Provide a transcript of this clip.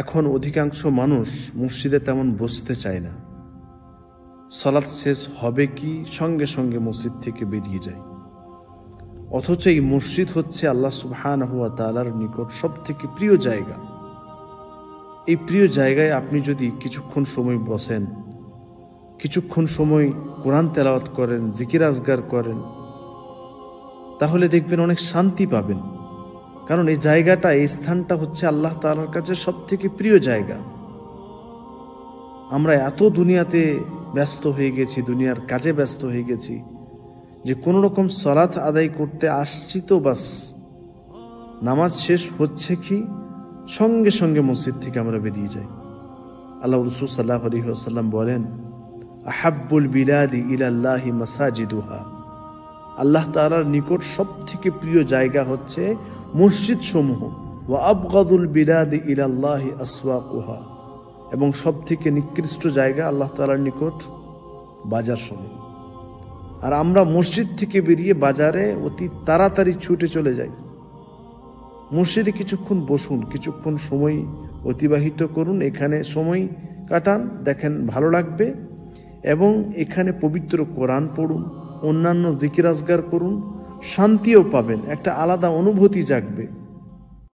এখন অধিকাংশ মানুষ মসজিদে তেমন বসতে চায় না। সালাত শেষ হবে কি সঙ্গে সঙ্গে মসজিদ থেকে বেরিয়ে যায়। অথচ এই মসজিদ হচ্ছে আল্লাহ সুবহানাহু ওয়া তাআলার নিকট সবথেকে প্রিয় জায়গা। এই প্রিয় জায়গায় আপনি যদি কিছুক্ষণ সময় বসেন, কিছুক্ষণ সময় কোরআন তেলাওয়াত করেন, জিকির আজগার করেন, তাহলে দেখবেন অনেক শান্তি পাবেন। কারণ এই জায়গাটা, এই স্থানটা হচ্ছে আল্লাহ তাআলার কাছে সবথেকে প্রিয় জায়গা। আমরা এত দুনিয়াতে ব্যস্ত হয়ে গেছি, দুনিয়ার কাজে ব্যস্ত হয়ে গেছি যে কোনো রকম সালাত আদায় করতে আসছি তো বাস, নামাজ শেষ হচ্ছে কি সঙ্গে সঙ্গে মসজিদ থেকে আমরা বেরিয়ে যাই। আল্লাহ রাসূল সাল্লাল্লাহু আলাইহি ওয়াসাল্লাম বলেন, আহাব্বুল বিলাদি ইলাল্লাহি মাসাজিদুহা, আল্লাহ তাআলার নিকট সবথেকে প্রিয় জায়গা হচ্ছে মসজিদ সমূহ। ওয়া আবগাদুল বিলাদি ইলাল্লাহি আসওয়াকুহা, এবং সবথেকে নিকৃষ্ট জায়গা আল্লাহ তাআলার নিকট বাজার সমূহ। আর আমরা মসজিদ থেকে বেরিয়ে বাজারে অতি তাড়াতাড়ি ছুটে চলে যাই। মসজিদে কিছুক্ষণ বসুন, কিছুক্ষণ সময় অতিবাহিত করুন, এখানে সময় কাটান, দেখেন ভালো লাগবে। এবং এখানে পবিত্র কোরআন পড়ুন, অন্যান্য জিকির আজগার করুন, শান্তিও পাবেন, একটা আলাদা অনুভূতি জাগবে।